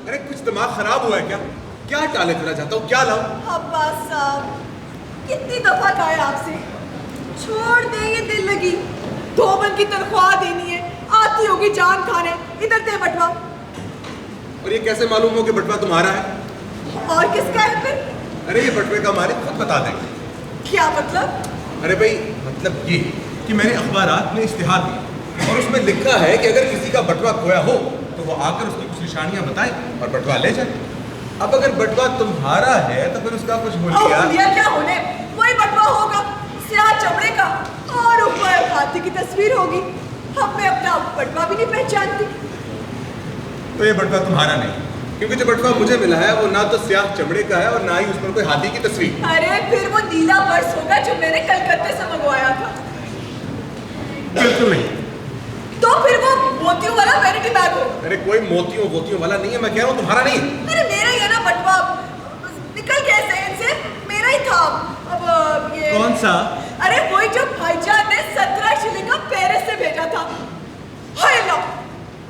अरे कुछ दिमाग खराब हुआ है क्या? क्या टाले फिरा चाहता हूँ, क्या लाऊं? अब्बास साहब, कितनी दफा कहा है आपसे, छोड़ दे ये दिल लगी। 2 मन की तनख्वाह देनी है, आती होगी जान खाने, इधर दे बटवा। और ये कैसे मालूम हो कि बटवा तुम्हारा है? और किसका है फिर? अरे ये बटवे का मालिक खुद बता देंगे। क्या मतलब? अरे भाई मतलब ये कि मैंने अखबारात में इश्तिहार दिया और उसमें लिखा है कि अगर किसी का बटवा खोया हो तो वो आकर उसकी कुछ निशानियां बताए और बटवा ले जाए। अब अगर बटवा तुम्हारा है तो फिर उसका कुछ हुलिया क्या होने, वही बटवा होगा, स्याह चमड़े का, और ऊपर हाथी की तस्वीर होगी। अब मैं अपना बटवा भी नहीं पहचानती। तो ये बटवा तुम्हारा नहीं, क्योंकि जो बटवा मुझे मिला है वो ना तो स्याह चमड़े का है और ना ही उस पर कोई हाथी की तस्वीर। अरे फिर वो नीला पर्स होगा जो मैंने कलकत्ते से मंगवाया था। बिल्कुल नहीं। तो फिर वो मोतियों वाला वैनिटी बैग हो। अरे कोई मोतियों वाला नहीं है, मैं कह रहा हूँ तुम्हारा नहीं। अरे मेरा ही है ना बटवा, निकल कैसे इनसे, मेरा ही था। अब ये कौन सा? अरे वही जो भाईजान ने 17 शिलिंग का पेरिस से भेजा था। हाय लो,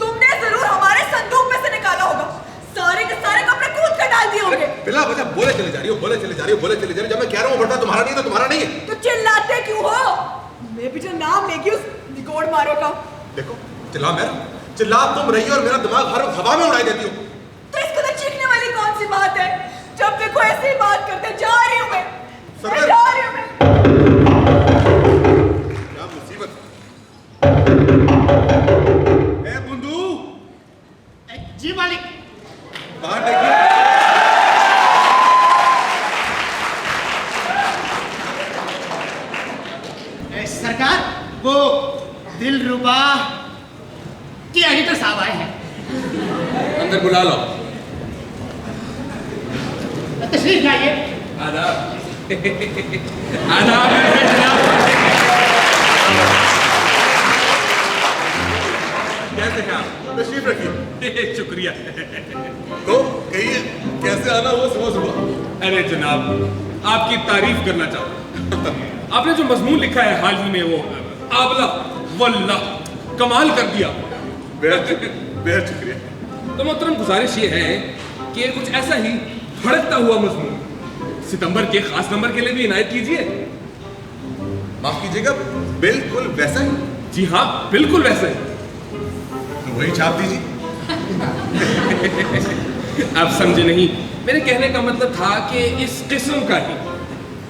तुमने जरूर हमारे संदूक में से निकाला होगा। सारे के सारे कपड़े कूद कर डाल दिए होंगे। बिला बजा बोले चले जा रही हो। जब मैं कह रहा हूँ बटवा तुम्हारा नहीं तो तुम्हारा नहीं है। तो चिल्लाते क्यों हो? मैं भी जो नाम लेगी उस निकोड़ मारे का। देखो चिल्ला तुम रही हो और मेरा दिमाग हर वक्त हवा में उड़ाई देती हो। तो इसको तो चीखने वाली कौन सी बात है? जब देखो ऐसे ही बात करते, जा रही हूँ मैं। क्या मुसीबत है बुंदू। जी मालिक। बाहर देखिए। सरकार, वो दिलरुबा के एडिटर साहब आए हैं। अंदर बुला लो। तशरीफ लाइए। आदाब। आदाब जनाब। कैसे हैं आप? तशरीफ रखिए। शुक्रिया। तो कहिए कैसे आना हुआ सुबह सुबह? अरे जनाब, आपकी तारीफ करना चाहता हूँ। आपने जो मजमून लिखा है हाल ही में, वो आबला वल्लाह कमाल कर दिया। बेहद शुक्रिया। तो मोहतरम गुजारिश ये है कि ये कुछ ऐसा ही भड़कता हुआ मजमून सितंबर के खास नंबर के लिए भी इनायत कीजिए। माफ कीजिएगा, बिल्कुल वैसा ही। जी हाँ, बिल्कुल वैसा ही। तो वही छाप दीजिए। आप समझे नहीं, मेरे कहने का मतलब था कि इस किस्म का ही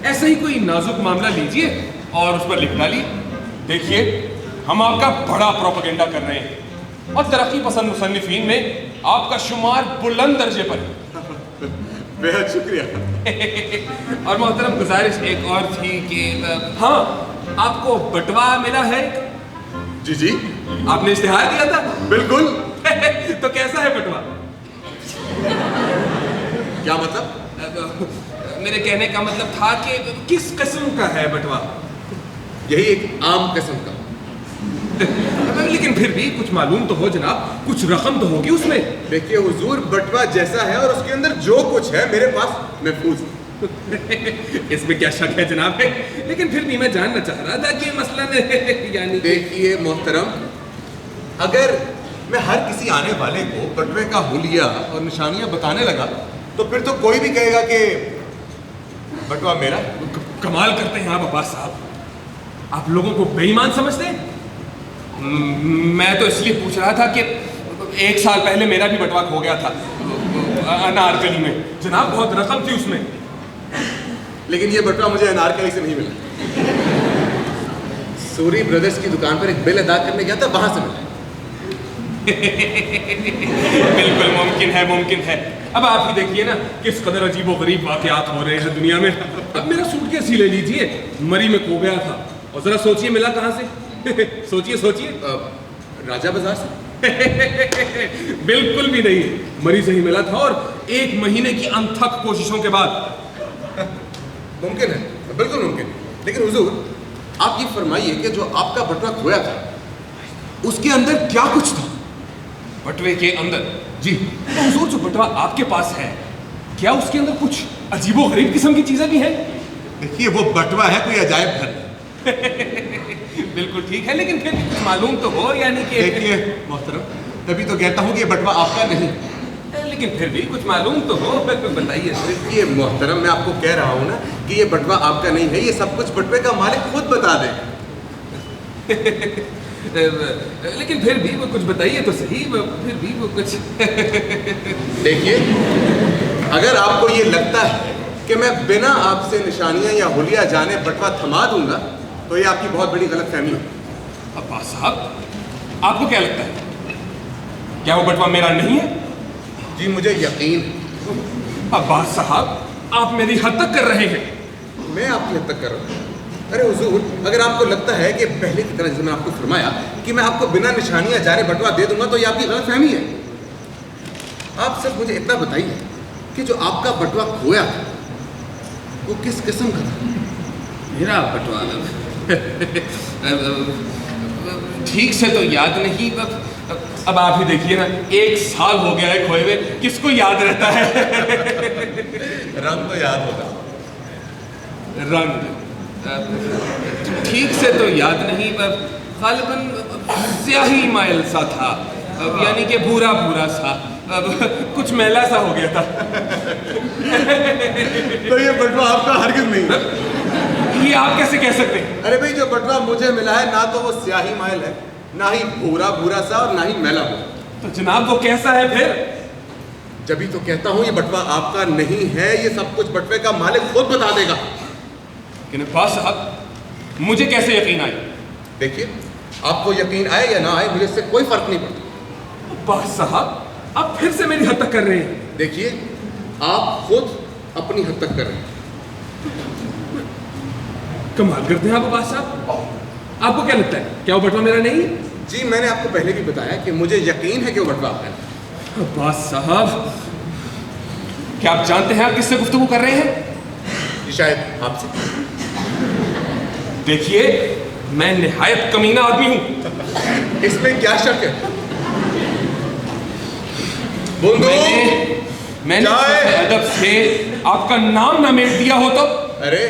ऐसा ही कोई नाजुक मामला लीजिए और उस पर लिख डालिए। देखिए, हम आपका बड़ा प्रोपेगेंडा कर रहे हैं और तरक्की पसंद मुसन्निफीन में आपका शुमार बुलंद दर्जे पर है। बेहद शुक्रिया। और मोहतरम गुजारिश एक और थी कि हाँ, आपको बटवा मिला है? जी जी। आपने इश्तिहार दिया था? बिल्कुल। तो कैसा है बटवा? क्या मतलब? मेरे कहने का मतलब था कि किस किस्म का है बटवा? यही एक आम किस्म का। लेकिन फिर भी कुछ मालूम तो हो जनाब, कुछ रकम तो होगी उसमें। देखिए हुजूर, बटवा जैसा है और उसके अंदर जो कुछ है मेरे पास महफूज है। इसमें क्या शक है जनाब? लेकिन फिर भी मैं जानना चाह रहा था कि मसलन यानी। देखिए मोहतरम, अगर मैं हर किसी आने वाले को बटवे का हुलिया और निशानियां बताने लगा तो फिर तो कोई भी कहेगा कि बटवा मेरा। कमाल करते हैं आप अब्बास साहब, आप लोगों को बेईमान समझते हैं। मैं तो इसलिए पूछ रहा था कि 1 साल पहले मेरा भी बटवा खो गया था अनारकली में। जनाब बहुत रकम थी उसमें। लेकिन ये बटवा मुझे अनारकली से नहीं मिला। सूरी ब्रदर्स की दुकान पर एक बिल अदा करने गया था, वहां से मिला। बिल्कुल मुमकिन है। अब आप ही देखिए ना किस कदर अजीबो गरीब वाकयात हो रहे हैं दुनिया में। अब मेरा सूटकेस ही ले लीजिए, मरी में खो गया था और जरा सोचिए मिला कहां से। सोचिए राजा बाजार से। बिल्कुल भी नहीं, मरी से ही मिला था और 1 महीने की अनथक कोशिशों के बाद। मुमकिन है, बिल्कुल मुमकिन। लेकिन हुजूर, आप ये फरमाइए कि जो आपका बटवा खोया था उसके अंदर क्या कुछ था? बटवे के अंदर? जी। तो हुजूर, जो बटवा आपके पास है, क्या उसके अंदर कुछ अजीबो गरीब किस्म की चीजें भी हैं? देखिए, वो बटवा है कोई अजायब घर। बिल्कुल ठीक है, लेकिन फिर मालूम तो हो, यानी कि। देखिए मोहतरम, तभी तो कहता हूँ कि ये बटवा आपका नहीं। लेकिन फिर भी कुछ मालूम तो हो, बताइए। ये मोहतरम, मैं आपको कह रहा हूँ ना कि ये बटवा आपका नहीं है, ये सब कुछ बटवे का मालिक खुद बता देगा। लेकिन फिर भी वो कुछ बताइए तो सही, फिर भी वो कुछ। देखिए, अगर आपको ये लगता है कि मैं बिना आपसे निशानियां या हुलिया जाने बटवा थमा दूंगा तो ये आपकी बहुत बड़ी गलतफहमी है। अब्बास साहब, आपको क्या लगता है, क्या वो बटवा मेरा नहीं है? जी मुझे यकीन है। अब्बास साहब, आप मेरी हद तक कर रहे हैं। मैं आपकी हद तक कर रहा हूँ। अरे हुजूर, अगर आपको लगता है कि पहले की तरह जैसे मैं आपको फरमाया कि मैं आपको बिना निशानियां जाने बटवा दे दूंगा तो ये आपकी गलतफहमी है। आप सिर्फ मुझे इतना बताइए कि जो आपका बटवा खोया था वो किस किस्म का था? मेरा बटवा ठीक से तो याद नहीं, अब आप ही देखिए ना, 1 साल हो गया है खोए हुए, किसको याद रहता है? रंग तो याद होगा। रंग ठीक से तो याद नहीं, गालिबन स्याही माइल सा था, यानी कि भूरा भूरा सा, कुछ मैला सा हो गया था। तो ये बटवा आपका हरगिज नहीं है। ये आप कैसे कह सकते हैं? अरे भाई, जो बटवा मुझे मिला है ना तो वो स्याही माइल है, ना ही भूरा भूरा सा और ना ही मैला हुआ। तो जनाब वो कैसा है फिर? जब ही तो कहता हूँ ये बटवा आपका नहीं है, ये सब कुछ बटवे का मालिक खुद बता देगा। लेकिन अब्बास साहब, मुझे कैसे यकीन आए? देखिए, आपको यकीन आए या ना आए मुझे इससे कोई फर्क नहीं पड़ता। अब्बास साहब, आप फिर से मेरी हद तक कर रहे हैं। देखिए, आप खुद अपनी हद तक कर रहे हैं। कमाल करते हैं आप अब्बास साहब। आपको क्या लगता है, क्या वो बटवा मेरा नहीं है? जी मैंने आपको पहले भी बताया कि मुझे यकीन है कि वो बटवा आपका है। अब्बास साहब, क्या आप जानते हैं आप किससे गुफ्तगू कर रहे हैं? जी शायद आपसे। देखिए, मैं निहायत कमीना आदमी हूं। इसमें क्या शक है? बुंदू, मैंने चाय। अदब से आपका नाम ना मेल दिया हो तो। अरे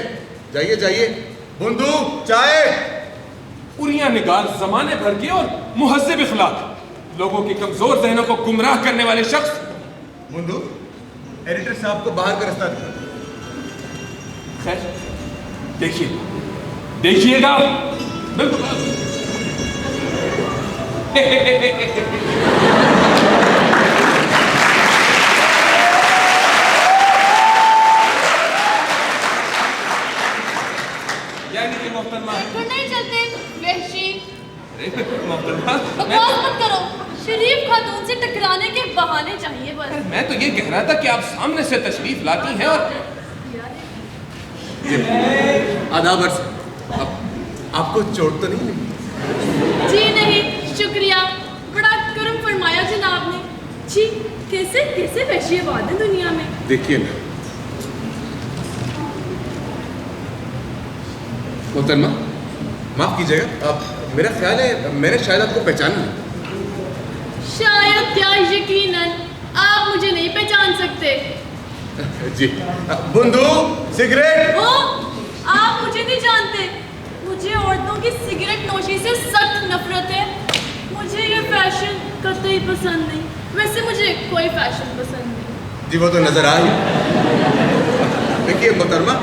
जाइए जाइए, बुंदू चाय। उरिया निगार, जमाने भर के और मुहज्जिब इखलाक, लोगों के कमजोर जहनों को गुमराह करने वाले शख्स। बुंदू, एडिटर साहब को बाहर का रास्ता दिखा। खैर, देखिए, देखिएगा बिल्कुल। नहीं चलते वहशी। मोहतरमा, बकवास मत करो, शरीफ खातून से टकराने के बहाने चाहिए बस। मैं तो ये कह रहा था कि आप सामने से तशरीफ लाती हैं और आदाब अर्ज़। आपको चोट तो नहीं लगी? जी नहीं, शुक्रिया, बड़ा करम फरमाया जनाब ने। जी, कैसे कैसे वहशी बात है दुनिया में। देखिए ना मोहतरमा, माफ कीजिएगा, अब मेरा ख्याल है मैंने शायद आपको पहचाना नहीं। शायद क्या, यकीनन आप मुझे नहीं पहचान सकते। जी, बुंदू सिगरेट। ओ, आप मुझे नहीं जानते। मुझे औरतों की सिगरेट नोशी से सख्त नफरत है। मुझे ये फैशन कतई पसंद नहीं। वैसे मुझे कोई फैशन पसंद नहीं। जी वो तो नजर आ ही। देखिए मोहतरमा,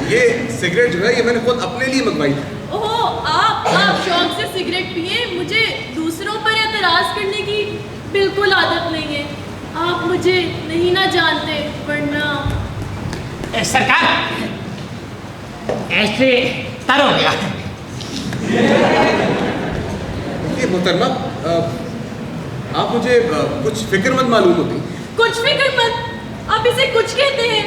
ये सिगरेट जो है ये मैंने खुद अपने लिए मंगवाई थी। ओहो, आप शौक से सिगरेट पिए। मुझे दूसरों पर एतराज करने की बिल्कुल आदत नहीं है। आप मुझे नहीं ना जानते, वरना सरकार ऐसे तर हो गया। देखिए मोहतरमा, आप मुझे कुछ फिक्रमंद मालूम होती। कुछ फिक्र मत, आप इसे कुछ कहते हैं।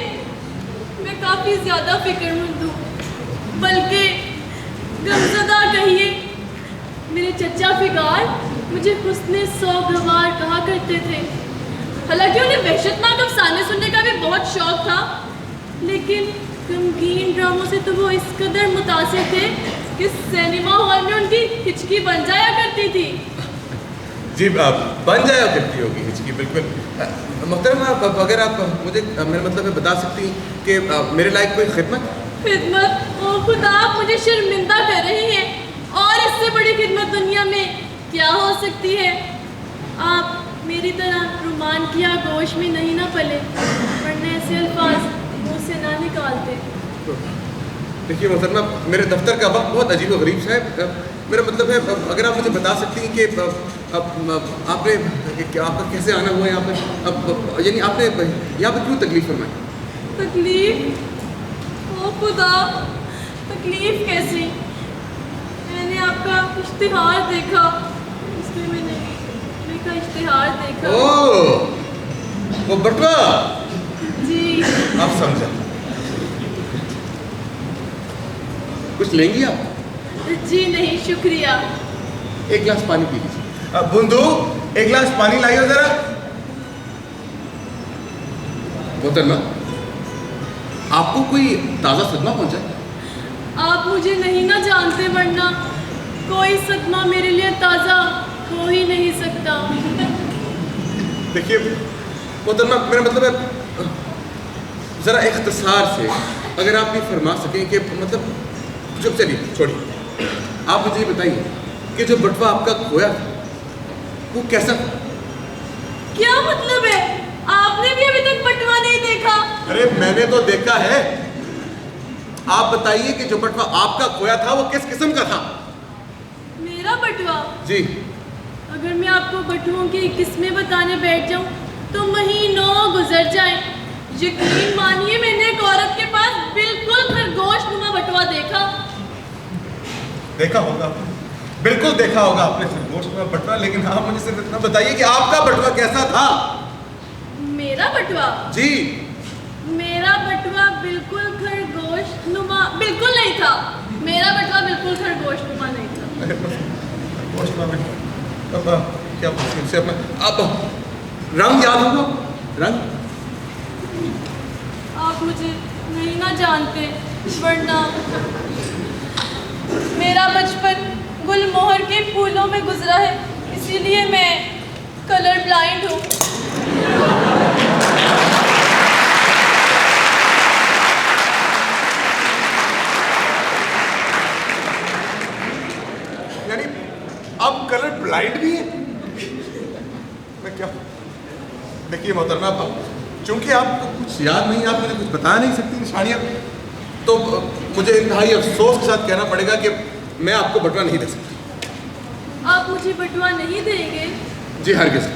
मैं काफी ज्यादा फिक्रमंद हूँ, बल्कि गमज़दा कहिए। मेरे चचा फिगार मुझे हुस्ने सौगवार कहा करते थे। हालांकि उन्हें वहशतनाक अफसाने सुनने का भी बहुत शौक था, लेकिन गमगीन ड्रामों से तो वो इस कदर मुतासिर थे कि सिनेमा हॉल में उनकी हिचकी बन जाया करती थी। जी बन जाया करती होगी हिचकी, बिल्कुल। मोहतरमा, अगर आप मुझे मेरा मतलब है बता सकती कि मेरे लायक कोई खिदमत? खिदमत? ओ खुदा, आप मुझे शर्मिंदा कर रही हैं। और इससे बड़ी खिदमत दुनिया में क्या हो सकती है? आप मेरी तरह मान किया गोश में नहीं ना पले, वरना ऐसे अल्फाज मुंह से ना निकालते। देखिए मोहतरमा, मेरे दफ्तर का वक्त बहुत अजीब व गरीब सा है। मेरा मतलब है, अगर आप मुझे बता सकती हैं कि आपने आपका कैसे आना हुआ है यहाँ पे, यानी आपने यहाँ पे क्यों तकलीफ फरमाई? तकलीफ? ओ खुदा, तकलीफ कैसी? मैंने आपका इश्तिहार देखा, इसलिए मैंने का इश्तिहार देखा। ओह, वो बटवा? जी। आप समझा। कुछ लेंगी आप? जी नहीं, शुक्रिया। एक गिलास पानी पी लीजिए। बुंदू, एक गिलास पानी लाइए जरा। मोहतरमा, आपको कोई ताजा सदमा पहुंचा? आप मुझे नहीं ना जानते, वरना कोई सदमा मेरे लिए ताजा हो ही नहीं सकता। देखिए मोहतरमा, मेरा मतलब है, जरा इख्तिसार से अगर आप ये फरमा सकें कि मतलब, चुप चलिए छोड़िए, आप मुझे ये बताइए कि जो बटवा आपका खोया था वो कैसा था? क्या मतलब है? आपने भी अभी तक बटवा नहीं देखा? अरे मैंने तो देखा है। आप बताइए कि जो बटवा आपका खोया था वो किस किस्म का था? मेरा बटवा? जी। अगर मैं आपको बटुओं की किस्में बताने बैठ जाऊं तो महीनों गुजर जाए। यकीन मानिए, मैंने एक औरत के पास बिल्कुल खरगोश नुमा बटवा देखा। देखा होगा, बिल्कुल देखा होगा आपने खरगोश नुमा बटवा, लेकिन आप मुझे सिर्फ इतना बताइए कि आपका बटवा कैसा था? मेरा बटवा? जी। मेरा बटवा बिल्कुल खरगोश नुमा बिल्कुल नहीं था। मेरा बटवा बिल्कुल खरगोश नुमा नहीं था। खरगोश नुमा अब क्या पूछें से अपना, आप रंग याद होगा? रंग? आप मुझे नहीं ना जानते, वरना मेरा बचपन गुलमोहर के फूलों में गुजरा है, इसीलिए मैं कलर ब्लाइंड हूँ। यानी आप कलर ब्लाइंड भी है? मैं क्या, देखिए मोहतरमा, चूंकि आपको कुछ याद नहीं, आप मुझे कुछ बता नहीं सकती निशानियाँ, तो मुझे इंतहाई अफसोस के साथ कहना पड़ेगा कि मैं आपको बटवा नहीं दे सकती। आप मुझे बटवा नहीं देंगे? जी हरगिज़।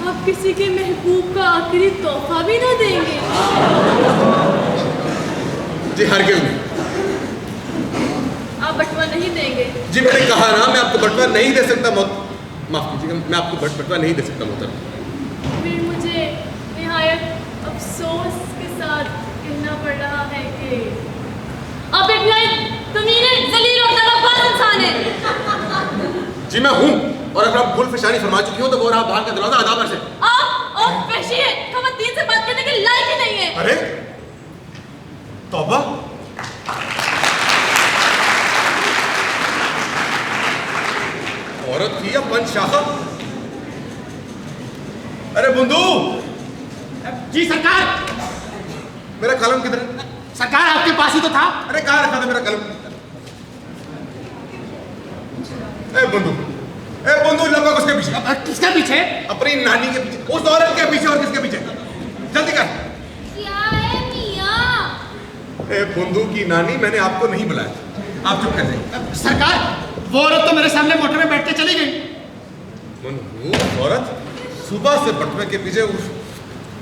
आप किसी के महबूब का आखिरी तोहफा भी ना देंगे? जी हरगिज़ नहीं। आप बटवा नहीं देंगे? जी मैंने कहा ना, मैं आपको बटवा नहीं दे सकता। माफ कीजिएगा, मैं आपको बटवा नहीं दे सकता मोहतरमा। फिर मुझे निहायत अफसोस के साथ कहना पड़ रहा है कि आप एक कमीने, जलील और दगाबाज इंसान हैं। जी मैं हूँ, और अगर आप भूल फिशानी फरमा चुकी हो तो वो रहा बाहर का दरवाजा अदाबर से। आप वहशी हैं, खवातीन से बात करने के लायक ही नहीं है। अरे तौबा, औरत थी या पंचशाखा? अरे बुंदू! जी सरकार। मेरा कलम किधर है? सरकार आपके पास ही तो था। अरे कहाँ रखा था मेरा कलम? ए बुंदू, लगभग उसके पीछे। किसके पीछे? अपनी नानी के पीछे, उस औरत के पीछे। और किसके पीछे? जल्दी कर। क्या है मियां? ए बुंदू की नानी, मैंने आपको नहीं बुलाया, आप चुप कर जाइए। सरकार, वो औरत तो मेरे सामने मोटर में बैठ के चली गई। मनहूस औरत सुबह से बटवे के पीछे,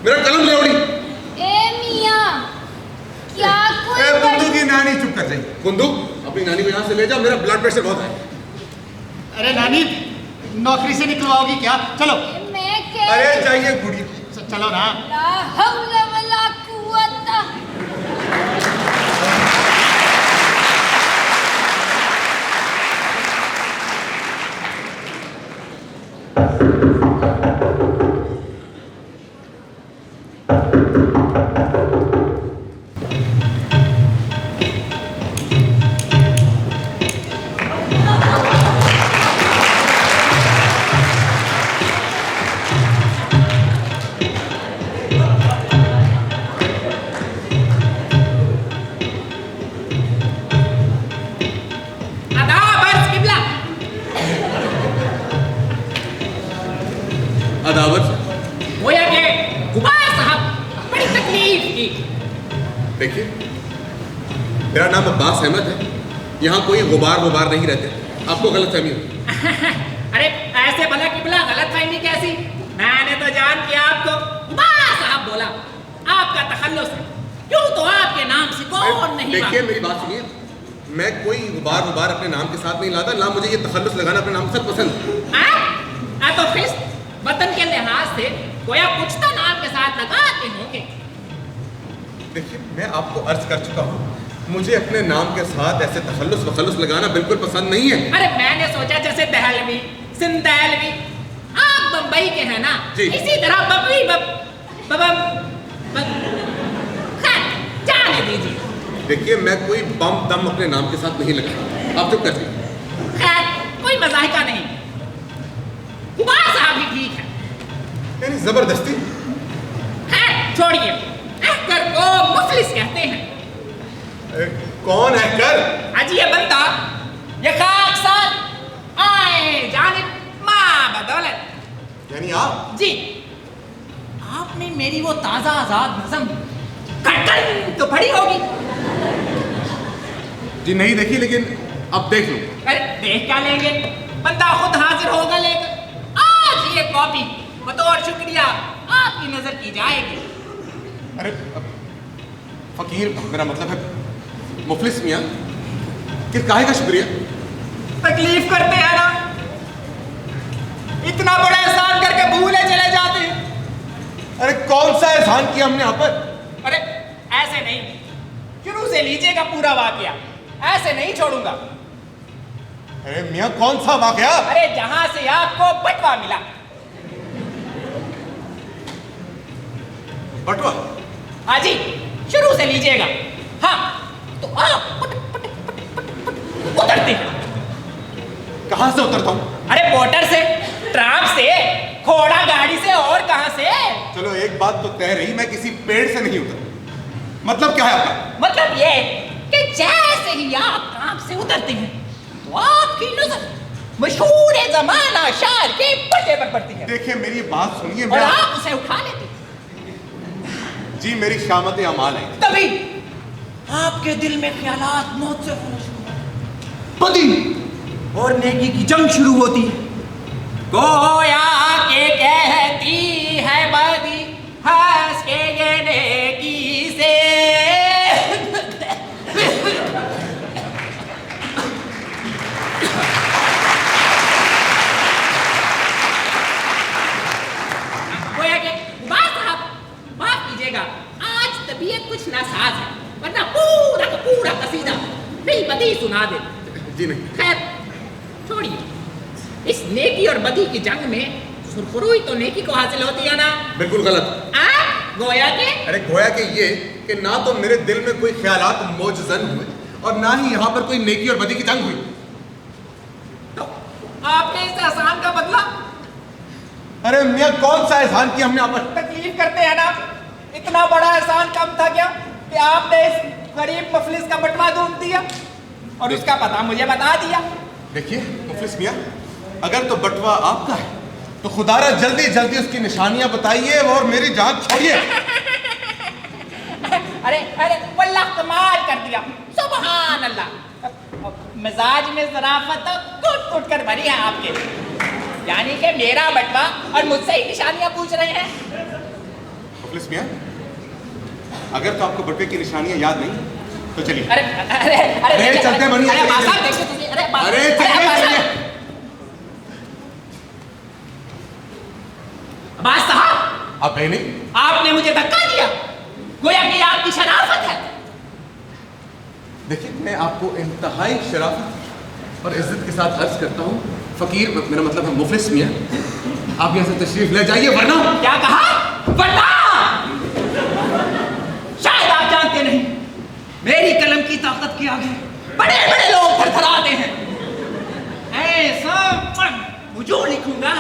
मेरा कलम ले उड़ी। ए मियां, क्या कोई ए बुंदू की नानी, चुप कर जाइए। बुंदू, अपनी नानी को यहाँ से ले जाओ, मेरा ब्लड प्रेशर बहुत है। अरे नानी, नौकरी से निकलवाओगी क्या? चलो। मैं क्या? अरे चाहिए गुड़ी। चलो ना। ला हौला वला कुव्वता। देखिए, मेरा नाम अब्बास अहमद है। यहाँ कोई गुबार नहीं रहते, आपको गलतफहमी हुई। अरे ऐसे भला कि भला गलतफहमी कैसी? मैंने तो जान के आपको गुबार साहब बोला। आपका तखल्लुस है, क्यों तो आपके नाम से कौन नहीं। देखिए मेरी बात सुनिए, मैं कोई गुबार अपने नाम के साथ नहीं लाता, ना मुझे ये तखल्लुस लगाना अपने नाम से पसंद है। तो फिर वतन के लिहाज से गोया कुछ तो नाम के साथ लगाते होंगे। देखिए, मैं आपको अर्ज कर चुका हूँ, मुझे अपने नाम के साथ ऐसे तखल्लुस लगाना बिल्कुल पसंद नहीं है। अरे मैंने सोचा जैसे दहलवी, सिंदहलवी, आप बम्बई के हैं ना, इसी तरह बबवी जाने दीजिए। देखिए, मैं कोई बम दम अपने नाम के साथ नहीं लगा, आप चुप कर दीजिए। खैर, कोई मजाहिका नहीं, गुबार साहब भी ठीक है। यानी जबरदस्ती? खैर छोड़िए, अहकर को मुफलिस कहते हैं। कौन है कर? अजी ये बंदा, ये खाकसार आए जानिब माँ बदौलत। यानी आप? जी, आपने मेरी वो ताजा आजाद नज़म कटन तो पढ़ी होगी। जी नहीं देखी, लेकिन अब देख लो। अरे देख क्या लेंगे, बंदा खुद हाजिर होगा लेकर। आज ये कॉपी बतौर शुक्रिया आपकी नजर की जाएगी। अरे फकीर, मेरा मतलब है मुफलिस मियाँ, कि काहे का शुक्रिया? तकलीफ करते हैं ना, इतना बड़ा एहसान करके भूले चले जाते हैं। अरे कौन सा एहसान किया हमने यहाँ पर? अरे ऐसे नहीं, शुरू से लीजिएगा पूरा वाकया, ऐसे नहीं छोड़ूंगा। अरे मियाँ, कौन सा वाकया? अरे जहां से आपको बटवा मिला। बटवा? हाँ जी, शुरू से लीजिएगा। हाँ, तो आप उतरते हैं। कहां से उतरता हूँ? अरे मोटर से, ट्राम से, घोड़ा गाड़ी से, और कहां से? चलो एक बात तो तय रही, मैं किसी पेड़ से नहीं उतरा। मतलब क्या है आपका? मतलब ये कि जैसे ही आप ट्राम से उतरते हैं तो आपकी नजर मशहूर जमाना शायर के पट्टे पर पड़ती है। देखिए मेरी बात सुनिए, और आप उसे उठा लेते हैं। जी मेरी शामत अमाल है। तभी आपके दिल में ख्यालात मौत से पति और नेकी की जंग शुरू होती है। गोया के कहती है बदी हंस के ये नेकी से। गोया के गुबार साहब, माफ कीजिएगा, आज तबीयत कुछ नासाज है, वरना पूरा का पूरा कसीदा बेबदी सुना दे। जी नहीं। खैर छोड़िए, इस नेकी और बदी की जंग में सुरखरुई तो नेकी को हासिल होती है ना? बिल्कुल गलत। गोया के? अरे गोया के ये कि ना तो मेरे दिल में कोई ख्यालात मौजज़न हुए और ना ही यहाँ पर कोई नेकी और बदी की जंग हुई। तो आपने इस एहसान का बदला? अरे मियाँ, कौन सा एहसान किया हमने यहाँ पर? तकलीफ करते हैं ना, इतना बड़ा एहसान कम था क्या कि आपने इस गरीब मुफलिस का बटवा ढूंढ दिया और उसका पता मुझे बता दिया। देखिए मुफलिस मियाँ, अगर तो बटवा आपका है तो खुदारा जल्दी जल्दी उसकी निशानियां बताइए और मेरी जान छोड़िए। अरे अरे वल्लाह कमाल कर दिया, सुभान अल्लाह। मिजाज में ज़राफ़त कुट कुट कर भरी है आपके, यानी कि मेरा बटवा और मुझसे ही निशानियां पूछ रहे हैं। मुफलिस मियाँ, अगर तो आपको बटवे की निशानियां याद नहीं तो चलिए। अरे अरे अरे चलते बनिए। अरे बासा देखिए तुझे, अरे चलिए। अब्बास साहब, अब नहीं, आपने मुझे धक्का दिया, गोया कि आपकी शराफत है। देखिए मैं आपको इंतहाई शराफत और इज्जत के साथ अर्ज करता हूँ, फकीर मेरा मतलब है मुफलिस मियाँ, आप यहाँ से तशरीफ ले जाइए, वरना। क्या कहा? वरना? शायद आप जानते नहीं, मेरी कलम की ताकत के आगे बड़े बड़े लोग थरथराते हैं। ऐसा मुझे लिखूंगा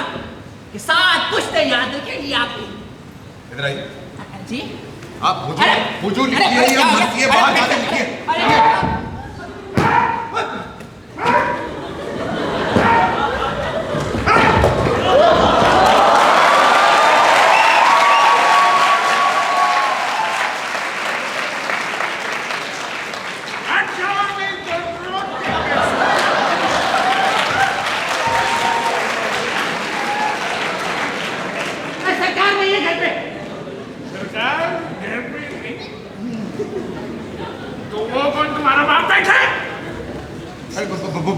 कि 7 पुश्ते याद रखेंगी आपकी। इधर आइए। जी आप वुजू लिखिए या मर्जिए, बाहर जाके लिखिए।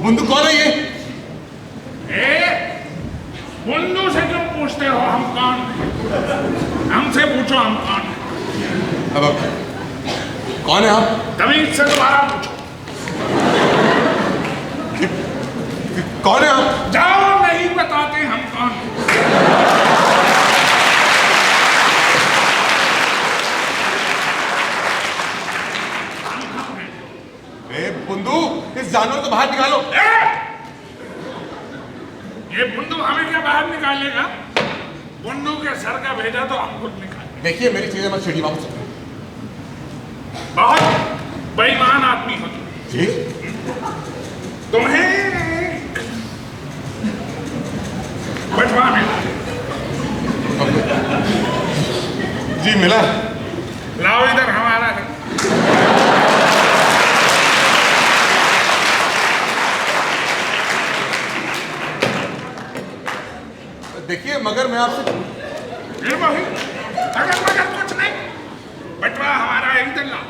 बुंदू कौन है ये? बुंदू से क्यों पूछते हो हम कौन हैं? हमसे पूछो हम कौन हैं। अब कौन है आप? तमीज से दोबारा पूछो। कौन है आप? जाओ, नहीं बताते हम कौन हैं। बुंदू, इस जानवर को बाहर निकालो। ये बुंदू हमें क्या बाहर निकालेगा? बुंदू के सर का भेजा तो हम खुद निकाले। देखिए मेरी चीजें मत छेड़िए, वापस। बहुत बेईमान आदमी हो तुम। जी? तुम्हें बटवा मिला। जी मिला। लाओ इधर, हमारा है। देखिए मगर मैं आपसे फिर वही अगर मगर कुछ नहीं, बटवा हमारा है, इधर लाओ।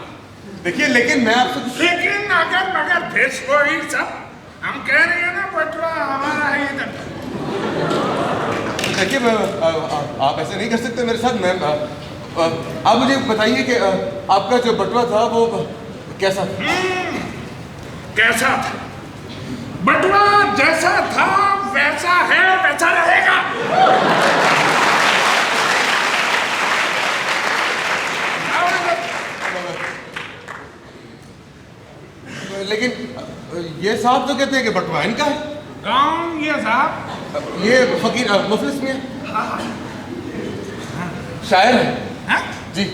देखिए लेकिन मैं आपसे लेकिन अगर मगर फिर वही सब हम कह रहे हैं ना, बटवा हमारा है, इधर। देखिए मैं आप ऐसे नहीं कर सकते मेरे साथ। मैं आप मुझे बताइए कि आपका जो बटवा था वो कैसा था? कैसा था? बटवा जैसा था वैसा है, वैसा रहेगा। लेकिन ये साहब तो कहते हैं कि बटवा इनका है। कौन ये साहब? ये फकीर मुफलिस में शायर है। हाँ? जी।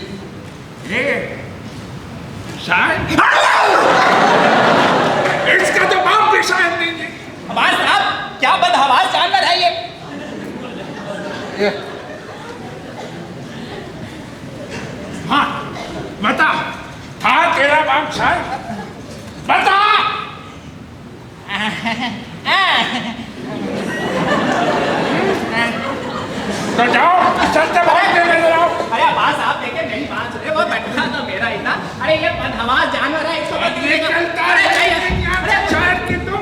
ये शायर? इसका तो बाप भी शायर नहीं है। हमारे साहब क्या बदहवास जानवर है ये? हाँ बता, था तेरा बाप शायर? बता। तो जाओ, चलते भागते नजर आओ। अरे आवाज आप देखे, मेरी बात सुने, वो बटवा तो मेरा ही था। अरे ये बदहवास जानवर है, इसको मत ये चलता अरे है, नहीं, अरे शायर की तुम।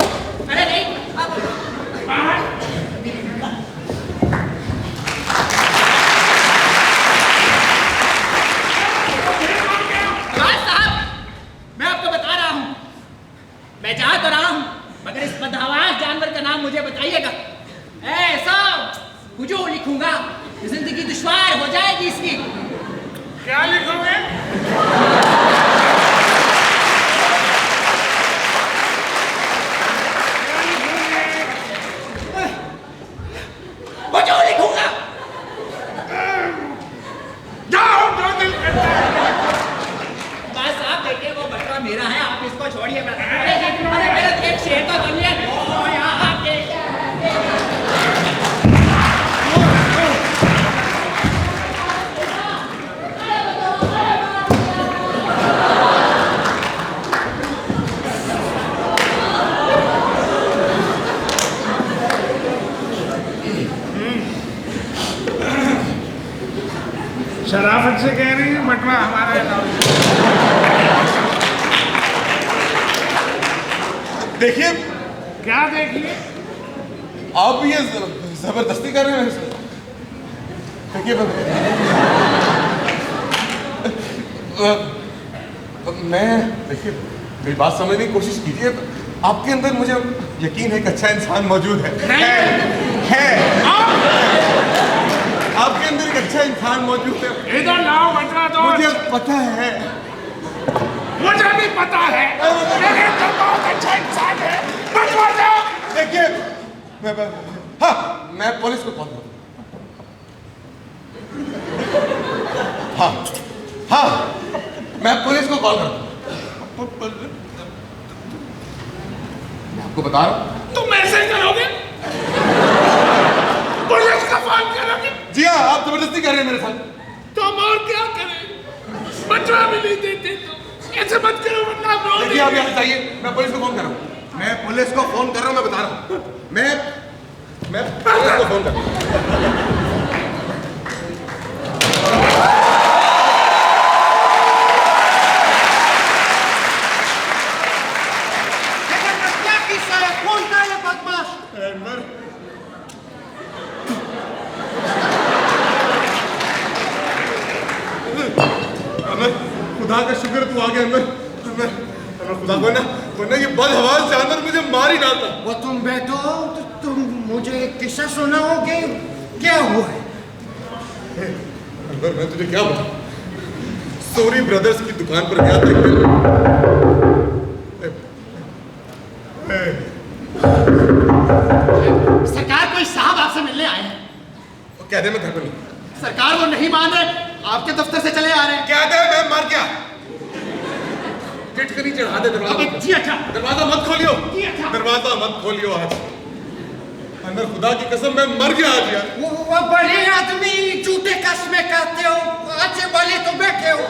अरे नहीं, बाहर। आवाज साहब, मैं आपको बता रहा हूँ, मैं जा तो रहा हूँ, मगर इस बदहवास जानवर का नाम मुझे बताइएगा। ऐसा हुजूर लिखूंगा, जिंदगी दुश्वार हो जाएगी इसकी। क्या लिखोगे? हुजूर लिखूंगा। जाओ, जो दिल करता है। बस आप देखिए, वो बटवा मेरा है, आप इसको छोड़िए। अरे मेरा एक शेर तो बनिए। ओ यहाँ के शराफत से कह रही है बटवा हमारा है। देखिए क्या देखिए? आप ये जबरदस्ती कर रहे हैं मेरे साथ। देखिए मैं देखिए मेरी बात समझने की कोशिश कीजिए। आपके अंदर मुझे यकीन है कि अच्छा इंसान मौजूद है। आपके अंदर एक अच्छा इंसान मौजूद है। इधर लाओ बटवा दो। मुझे पता है। मुझे भी पता है, मेरे अंदर बहुत अच्छा इंसान है। बटवा दो। देखिए मैं पुलिस को कॉल करूँ। हाँ मैं पुलिस को कॉल करूँ। मैं आपको बता रहा हूँ। तुम ऐसे करोगे? पुलिस का फोन करोगे? जी हाँ, आप जबरदस्ती कर रहे हैं मेरे साथ। तो हम और क्या करें? बटवा भी नहीं देते तो ऐसे मत करो, वरना हम रोड देखिए आप यहाँ जाइए, मैं पुलिस को फोन कर रहा हूँ। मैं पुलिस को फोन कर रहा हूँ, मैं बता रहा हूँ। मैं पुलिस को फोन कर रहा हूँ। कौन खुदा का शुक्र तू आ गया अंदर। खुदा वरना ये बदहवास जानवर मुझे मार ही डालता। वो तुम बैठो तो तुम मुझे एक किस्सा सुनाओगे, क्या हुआ है? अनवर मैं तुझे क्या बताऊं, सोरी ब्रदर्स की दुकान पर गया था। सरकार, कोई साहब आपसे मिलने आए हैं। कह दे मैं घर पर नहीं। सरकार वो नहीं मान रहे, आपके दफ्तर से चले आ रहे हैं। कह दे मैं मर गया। टिटकरी चढ़ा दे दरवाजा। जी अच्छा। दरवाजा मत खोलियो। जी अच्छा। दरवाजा मत खोलियो आज। अंदर खुदा की कसम मैं मर गया आज यार। वो बड़े आदमी जूते कसमे करते हो, अच्छे वाले तो बैठे हो।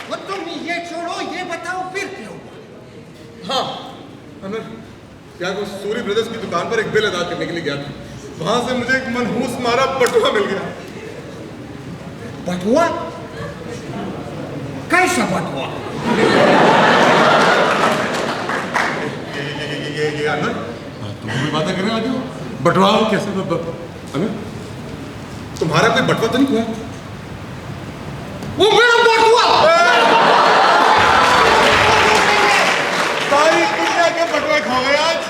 वो तुम ये छोड़ो, ये बताओ फिर क्यों? हाँ अंदर क्या वो सूरी ब्रदर्स की दुकान पर एक बिल अदा करने के लिए गया था। वहां से मुझे एक मनहूस मारा बटुआ मिल गया। बटुआ? कैसा बटुआ? ये अंदर तुम कोई बातें करने लगे हो? बटुआ कैसे? अंदर तुम्हारा कोई बटुआ तो नहीं हुआ? वो मेरा बटुआ! सारी दुनिया के बटुए खा गए आज।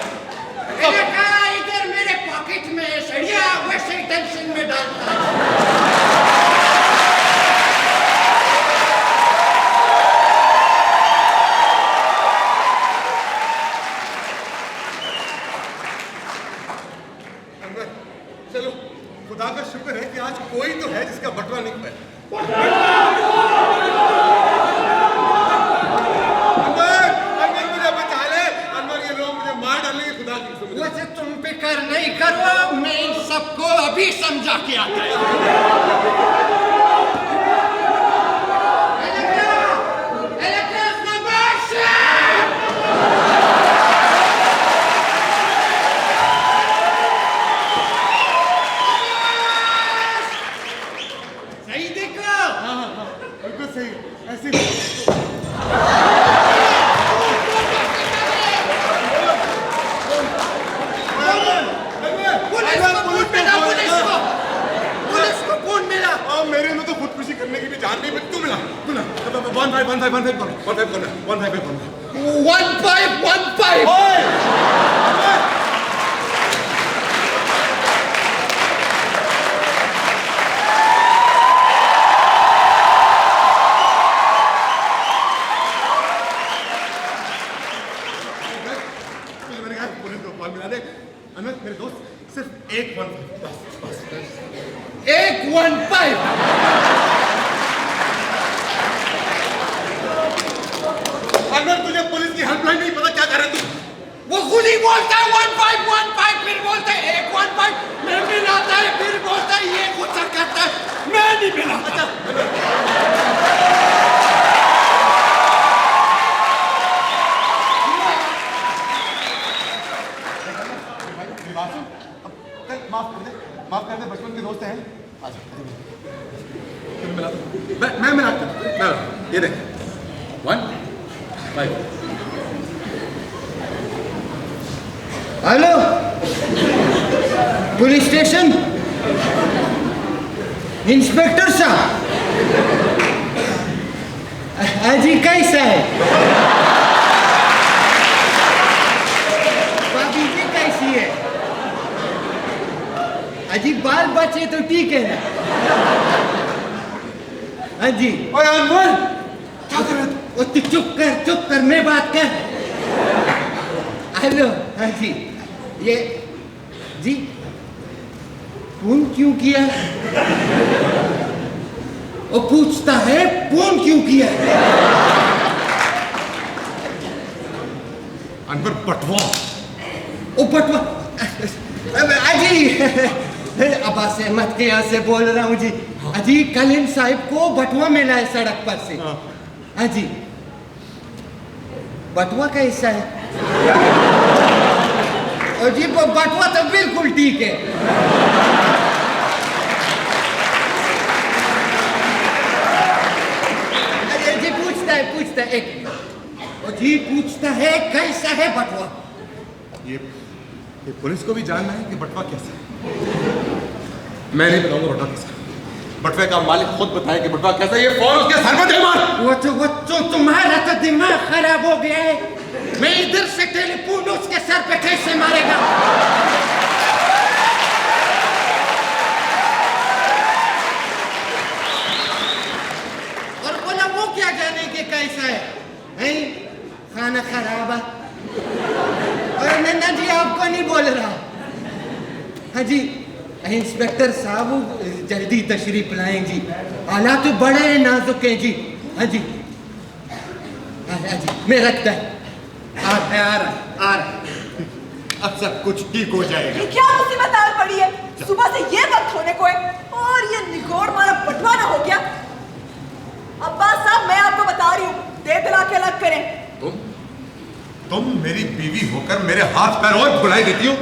मैंने कहा इधर मेरे पॉकेट में सड़िया, वैसे टेंशन में डालता है। चलो खुदा का शुक्र है कि आज कोई तो है जिसका बटुआ नहीं हुआ। अनवर मुझे बचा ले। अनवर ये लोग मुझे मार डालेंगे खुदा की कसम। वैसे तुम फिक्र नहीं करो, मैं इन सबको अभी समझा के आता हूँ। सही देखो। बिल्कुल सही ऐसे। पुलिस को फोन मिला। मेरे में तो खुदकुशी करने की भी जान नहीं, तू मिला। 1515। मेरे दोस्त सिर्फ एक 15 बस। एक 15। अगर तुझे पुलिस की हेल्पलाइन नहीं पता क्या कर रहे तू? वो खुद ही बोलता है 1515, फिर बोलता है 115, मैं मिलाता है, फिर बोलता है ये खुद सर करता है, मैं नहीं मिलाता। माफ कर दे बचपन के दोस्त हैं। मैं मिलाता हूँ। ये देख 15। हेलो, पुलिस स्टेशन, इंस्पेक्टर साहब, अजी कैसा है? भाभी जी कैसी है? अजी बाल बच्चे तो ठीक है ना? अजी ओए अनवर क्या कर रहा है? ओ तू चुप कर, मैं बात कर। हेलो अजी, ये जी फोन क्यों किया? वो पूछता है फोन क्यों किया? अनवर बटवा। ओ बटवा अजी, अब्बा से मत के यहाँ से बोल रहा हूँ जी। अजी कलीम साहिब को बटवा मिला है सड़क पर से। अजी बटवा कैसा है? और जी बटवा तो बिल्कुल ठीक है। अरे जी पूछता है एक मिनट। और जी पूछता है कैसा है बटवा? ये पुलिस को भी जानना है कि बटवा कैसा है। मैं नहीं बताऊंगा बटवा कैसा। बटवे का मालिक खुद बताए कि बटवा कैसा। ये फोन उसके सर में दे मार। वो तो तुम्हारा तो दिमाग खराब हो गया है। मैं इधर से टेलीफोन उसके सर पे कैसे मारेगा? और बोला वो क्या जाने के कैसा है? हैं? खाना खराब है। और नन्ना जी आपको नहीं बोल रहा। हाँ जी इंस्पेक्टर साहब जल्दी तशरीफ लाएं जी। हालात तो बड़े नाजुक हैं जी। हाँ जी हाँ जी मैं रखता है। आ रहा अब सब कुछ ठीक हो जाएगा। ये क्या मुसीबत आ पड़ी है? सुबह से ये वक्त होने को है और ये निगोड़ मारा बटवा ना हो गया। अब्बास साहब मैं आपको बता रही हूँ, दे दिला के अलग करें। तुम मेरी बीवी होकर मेरे हाथ पैर और फुलाई देती हो,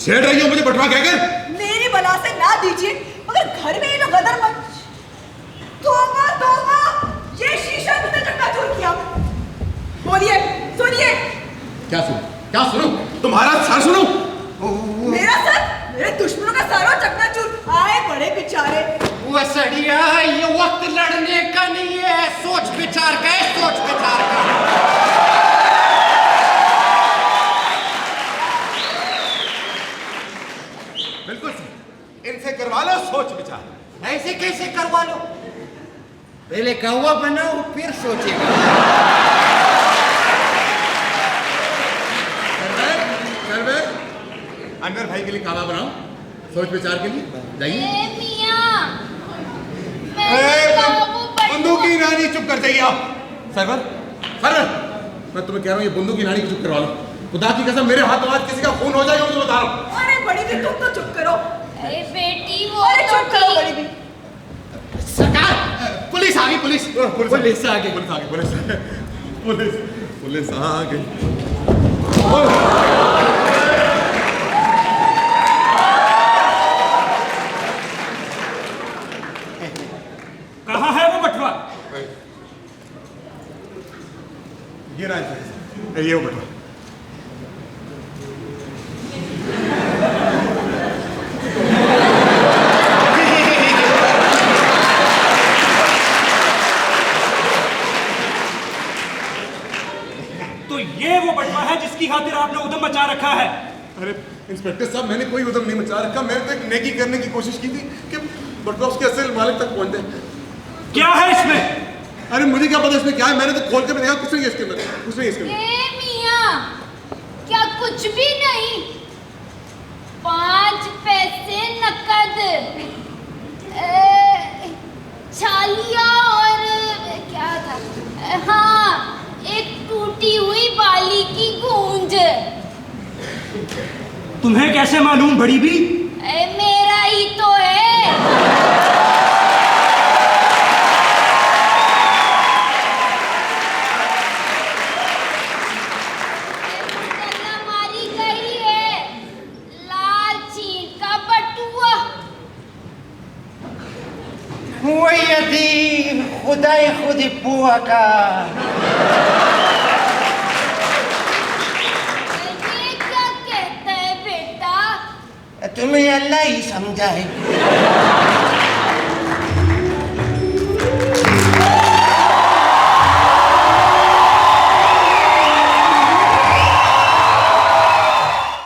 छेड़ रही हो मुझे बटवा कहकर। मेरी बला से ना दीजिए, मगर घर में ये लोग गदर मत। तोबा ये शीशा किसने चकनाचूर किया? बोलिए सुनिए। क्या सुनूं? तुम्हारा सर सुनूं? मेरा सर? मेरे दुश्मनों का सारा चकनाचूर। आए बड़े बेचारे। वो सड़िया ये वक्त लड़ने का नहीं है, सोच विचार का है, सोच विचार का। बिल्कुल इनसे करवा लो सोच विचार। ऐसे कैसे करवा लो? पहले कौवा बनाओ फिर सोचेगा। अनवर भाई के लिए खाना बनाओ सोच विचार के लिए। जाइए। बंदूकी नानी चुप कर जाइए आप। सरवर मैं तुम्हें कह रहा हूँ ये बंदूकी नानी को चुप करवा लो। खुदा की कसम मेरे हाथों आज किसी का खून हो जाएगा मुझे बता रहा हूँ। अरे बड़ी भी तुम तो चुप करो। अरे बेटी वो अरे चुप करो बड़ी भी। सरकार पुलिस आ गई। पुलिस आ गई। कहाँ है वो बटवा? ये रहा ये वो बटवा। तो ये वो बटवा है जिसकी खातिर आपने उधम मचा रखा है? अरे इंस्पेक्टर साहब मैंने कोई उधम नहीं मचा रखा। मैंने तो एक नेकी करने की कोशिश की थी कि बटवा उसके असल मालिक तक पहुंच जाए। क्या है इसमें? अरे मुझे क्या पता इसमें क्या है। मैंने तो खोल के भी देखा, कुछ नहीं है इसके अंदर, कुछ नहीं है इसके अंदर। मियां क्या कुछ भी नहीं? 5 पैसे नकद, छालिया और क्या था, हाँ एक टूटी हुई बाली की गूंज। तुम्हें कैसे मालूम बड़ी भी? मेरा ही तो है। मारी गई है लाल चीन का बटुआ। वही यदि खुदाई खुद ही पुआ का। ये क्या कहता है बेटा? तुम्हें अल्लाह ही समझाए।